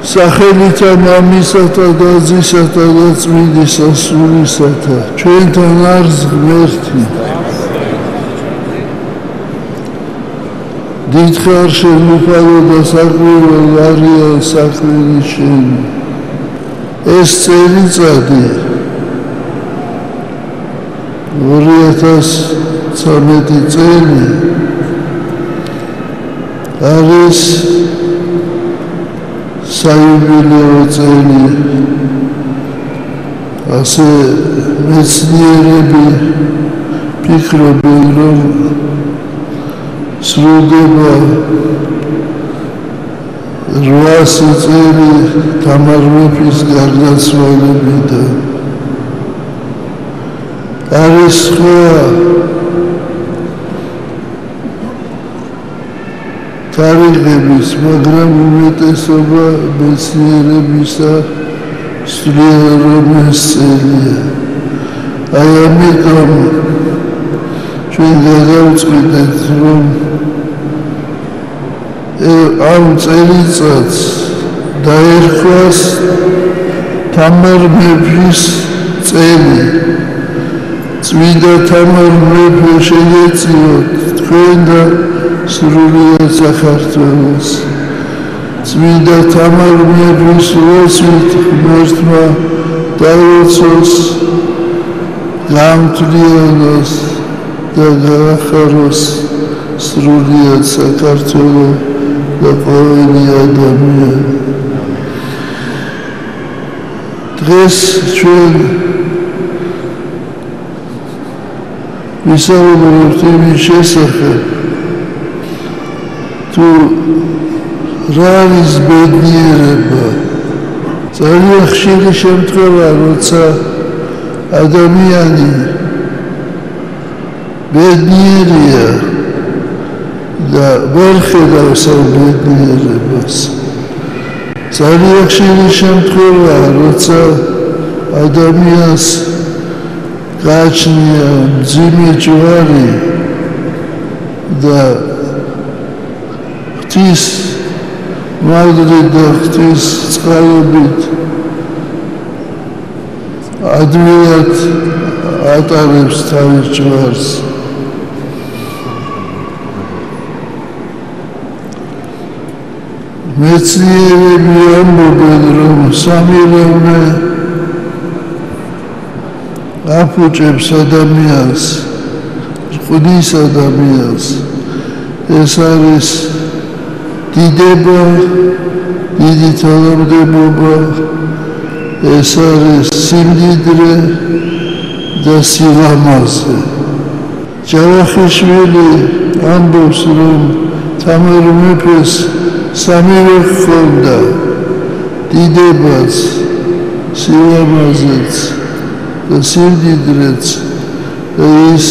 სახელითა მამისათა და ძისათა და წმინდისა სულისათა ჩვენთან არის ღმერთი დიდხარ შემოფალო და საკვირველ არიან საქმენი შენი ეს წელიწადი 2013 წელი არის საიუბილეო წელი ასე მეცნიერები ფიქრობენ რომ სრულდება 800 წელი თამარ მეფის გარდაცვალებიდან არის სხვა თარიღების, მაგრამ უმეტესობა მეცნიერებისა სულიერ რომის წელია. აი ამიტომ ჩვენ გადავწყვიტეთ, რომ ამ წელიწადს დაერქვას თამარ მეფის წელი. წმინდა თამარ მეფე შეგეწიოთ თქვენ და სრულიად საქართველოს. წმინდა თამარ მეფის ლოცვით ღმერთმა დაუწოს გამთლიანოს და გაახაროს სრულიად საქართველო და ყოველი ადამიანი. დღეს ჩვენ ვისაუბრებთ იმის შესახებ, თუ რა არის ბედნიერება. ძალიან ხშირი შემთხვევა, როცა ადამიანი ბედნიერია და ვერ ხედავს ამ ბედნიერებას. ძალიან ხშირი შემთხვევა, როცა ადამიანს გააჩნია მძიმე ჯვარი და ღვთის მადლით და ღვთის წყალობით ადვილად ატარებს თავის ჯვარს. მეცნიერები ამბობენ, რომ სამილოვნე აფუჭებს ადამიანს, რყნის ადამიანს. ეს არის დიდება, დიდი თანამდებობა, ეს არის სიმდიდრე და სილამაზე. ჯავახიშვილი ამბობს, რომ თამარ მეფეს სამივე ჰქონდა, დიდებაც, სილამაზეც და სიმდიდრეც, და ის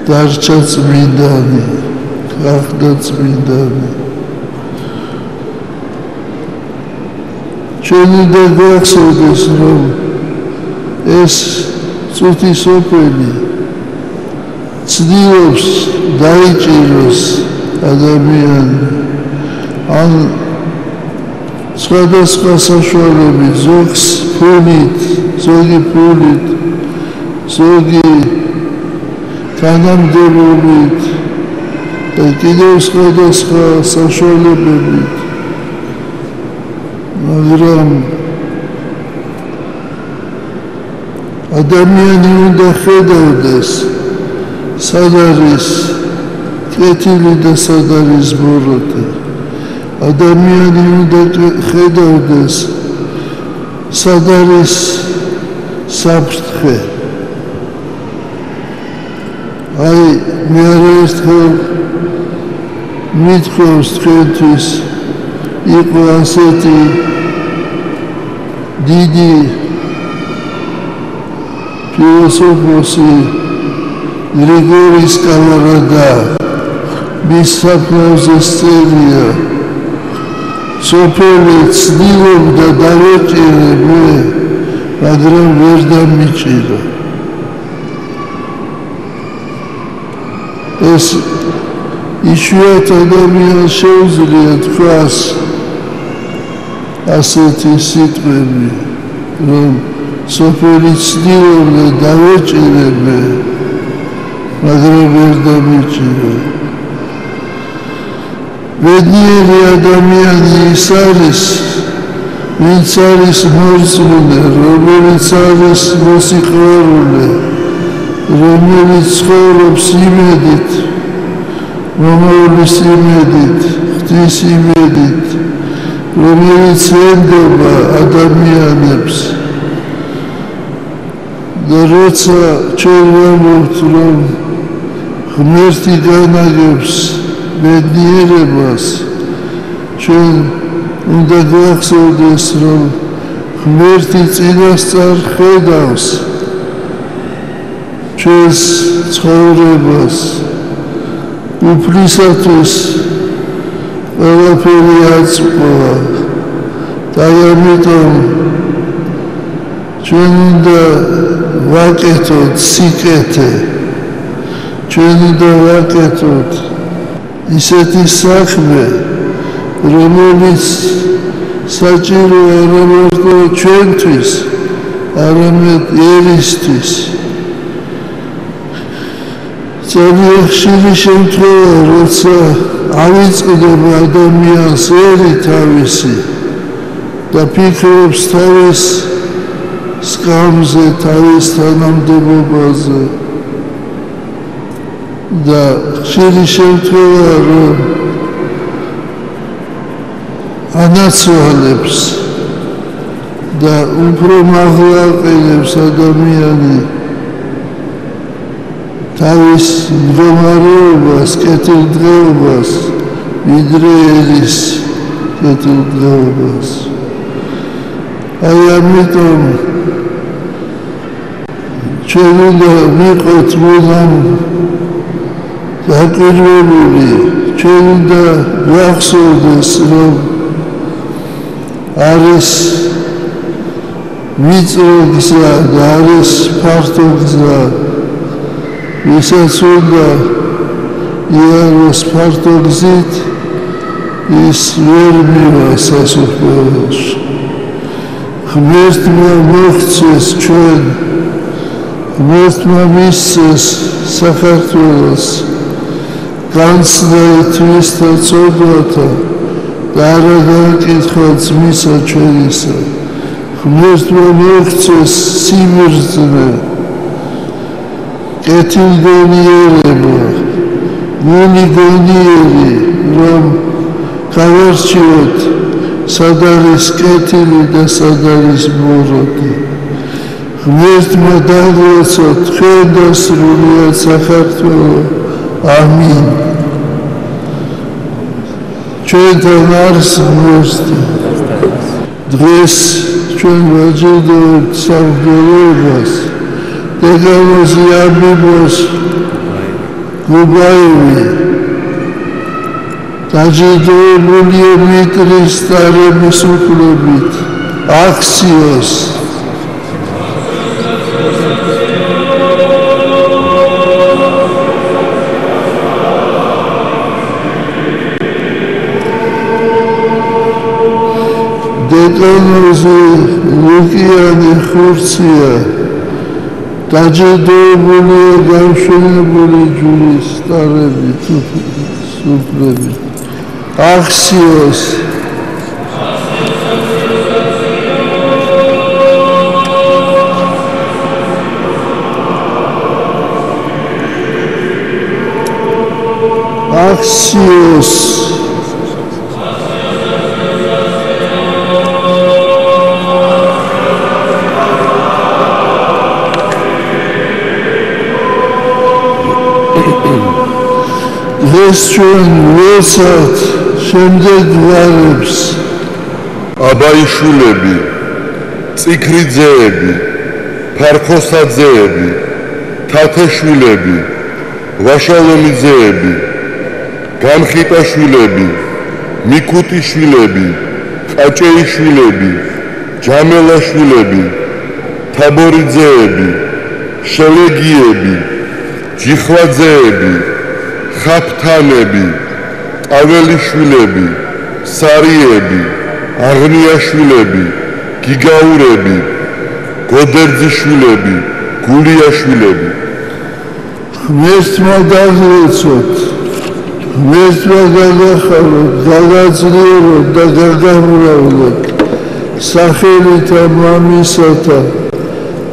დარჩა წმინდანი, გახდა წმინდანი. ჩვენ უნდა გვახსოვდეს, რომ ეს წუთი სოფელი ცდილობს დაიჭიროს ადამიანი ან სხვადასხვა საშუალებით, ზოგს ფულით, ზოგი ფულით, ზოგი თანამდებობით და კიდევ სხვადასხვა საშუალებებით. მაგრამ ადამიანი უნდა ხედავდეს, სად არის კეთილი და სად არის ბოროტი. ადამიანი უნდა ხედავდეს, სად არის საფრთხე. აი, მე არაერთხელ მითხოვს თქვენთვის იყო ასეთი დიდი ფილოსოფოსი გრიგორი სკალარადა, მის საფლავზე წერია, სოფელი ცდილობდა დავეჭირე მე, მაგრამ ვერ დამიჭირა. ეს იშვიათ ადამიანს შეუძლია თქვას, ასეთი სიტყვები, რომ სოფელი ცდილობდა დავეჭირებე, მაგრამ ვერ დამეჭირა. ბედნიერი ადამიანი ის არის, ვინც არის მორწმუნე, რომელიც არის მოსიყვარულე, რომელიც ცხოვრობს იმედით, მომავლის იმედით, ღვთის იმედით, რომელიც ენდობა ადამიანებს. და როცა ჩვენ ვამბობთ, რომ ღმერთი განაგებს ბედნიერებას, ჩვენ უნდა გვახსოვდეს, რომ ღმერთი წინასწარ ხედავს ჩვენს ცხოვრებას, უფლისათვის ყველაფერი აწყვა და ამიტომ ჩვენ უნდა ვაკეთოთ სიკეთე, ჩვენ უნდა ვაკეთოთ ისეთი საქმე, რომელიც საჭიროა არა მარტო ჩვენთვის, არამედ ერისთვის. ძალიან ხშირი შემთხვევა, როცა ავიწყდება ადამიანს ერი თავისი და ფიქრობს თავის სკამზე, თავის თანამდებობაზე და ხშირი შემთხვევა, რომ ანაცვალებს და უფრო მაღლა აყენებს ადამიანი თავის მდგომარეობას, კეთილდღეობას, ვიდრე ერის კეთილდღეობას. აი ამიტომ ჩვენ უნდა ვიყოთ მონამ დაკვირვებული, ჩვენ უნდა ვახსოვდეს, რომ არის ვიწრო გზა და არის ფართო გზა, ვისაც უნდა იაროს ფართო გზით, ის ვერ მივა სასუფეველში. ღმერთმა მოხდეს ჩვენ, ღმერთმა მისცეს საქართველოს განცდა ითვისთა წოდვათა და არა გააკითხა ძმისა ჩვენისა. ღმერთმა მოხდეს სიმერძნე, კეთილგონიერება, გული გონიერი, რომ გავარჩიოთ სად არის კეთილი და სად არის მოროდი. ღმერთმა დაგვეცოთ თქვენ და სრულიად საქართველო. ამინ. ჩვენთან არის ღმერთი. დღეს ჩვენ ვაჯილდოვებთ სამღვდელოებას დეგამოზი ამბიბოს გუბაევი დაჯილდოებულია მიტრის ტარების უფლებით აქციოს დეკანოზი ლუკიანი ხურცია დაჯილდოებულია გამშვენებული ჯვრის ტარებით უფლებით აქციოს ეს ჩვენ ვეცად შემდეგ ვარებს აბაიშვილები, წიქრიძეები, ფარქოსაძეები, თათაშვილები, ვაშალომიძეები, განხიტაშვილები, მიკუტიშვილები, ყაჭეიშვილები, ჯამელაშვილები, თაბორიძეები, შელეგიები, ჯიხვაძეები, ხაფთანები, ტაველიშვილები, სარიები, აღნიაშვილები, გიგაურები, გოდერძიშვილები, გულიაშვილები. ღმერთმა დაგლოცოთ, ღმერთმა გადახაროთ, გადაძლიეროთ და გადამრავლოთ სახელითა მამისათა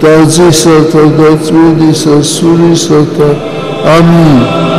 და ძისათა და წმინდისა სულისათა. ამინ.